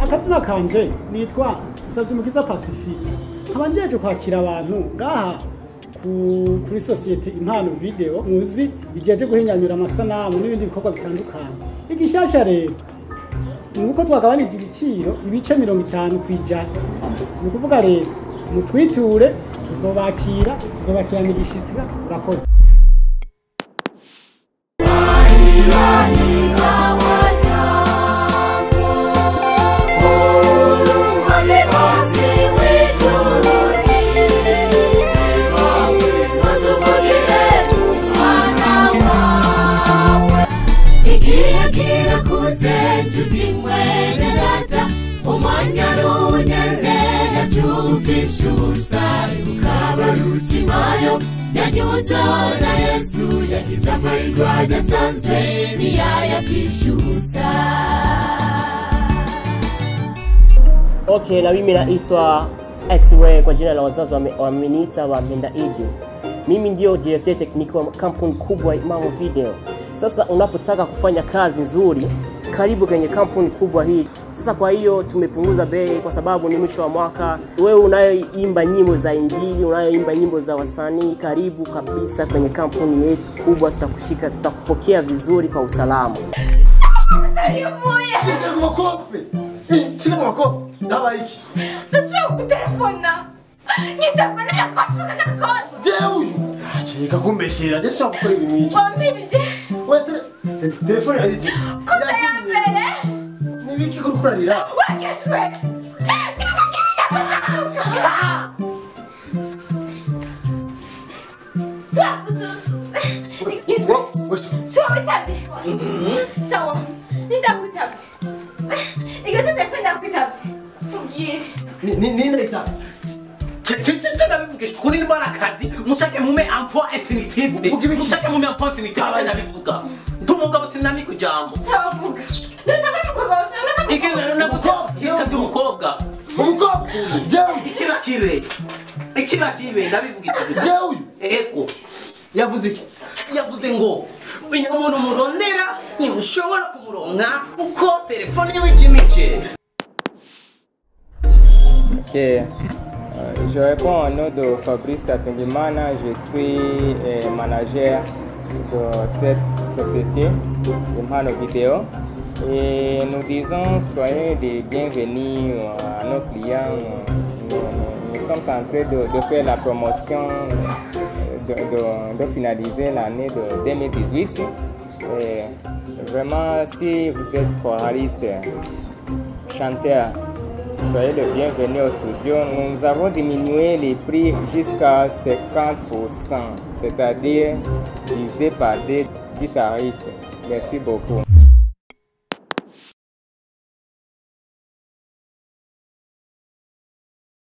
akazina kanje nitwa Savyumukiza Pacifique. Nkaba njeje kwakira abantu ngaha kuri societe Impano Video muzi bijeje guhinyanyura amasanamu n'ibindi bikorwa bitandukanye. Igishasha rero nuko twagabanije ibiciro ibice 50 kwijana. Ni kuvuga rero mutwiture tuzobakira n'igishitsi urakoze. Na Yesu yagize amahirwe adasanzwe ntiyayapfishusa. Okay, na mimi naitwa X-Way kwa jina la wazazi wameniita Wampenda Idi. Mimi ndio director technique wa kampuni kubwa Impano Video. Sasa unapotaka kufanya kazi nzuri, karibu kwenye kampuni kubwa hii. Sasa kwa hiyo tumepunguza bei kwa sababu ni mwisho wa mwaka. Wewe unayoimba nyimbo za Injili, unayoimba nyimbo za wasanii, karibu kabisa kwenye kampuni yetu kubwa, tutakushika, tutakupokea vizuri kwa usalama. Chika makofi. Daba hiki. Nasio kutelefona. Nitapana ya kosi kakakosi. Je huyu. Chika kumbeshera. Je shaka kuri bimiki. Wamibije. Wewe telefone yarije. Kuta ya mbere. Nibiki kurukurarira. Wagetwe. Sawa. Nindakutavye. Igata telefone ndakutavye. Ubwire. Ninde itavye? Ndabivugisha kuri nimbara akazi mushake mume emploi infinitive mushake mume emploi infinitive ndabivuga ntumugabo sinami kujambo sawa vuga ndatabamukoba ikena nabuto yitavye umukobwa ikiba kibe ndabivugisha je uyu eko yavuze iki yavuze ngo uyu muntu murondera ni mushobora kumuronka kuko telefone y'ijimice. Okay. Je réponds au nom de Fabrice Atungimana, je suis manager de cette société Impano Video et nous disons soyez les bienvenus à nos clients. Nous sommes en train de faire la promotion, de finaliser l'année de 2018 et vraiment si vous êtes choraliste, chanteur, soyez le bienvenu au studio. Nous avons diminué les prix jusqu'à 50%, c'est-à-dire divisé par 10 tarifs. Merci beaucoup.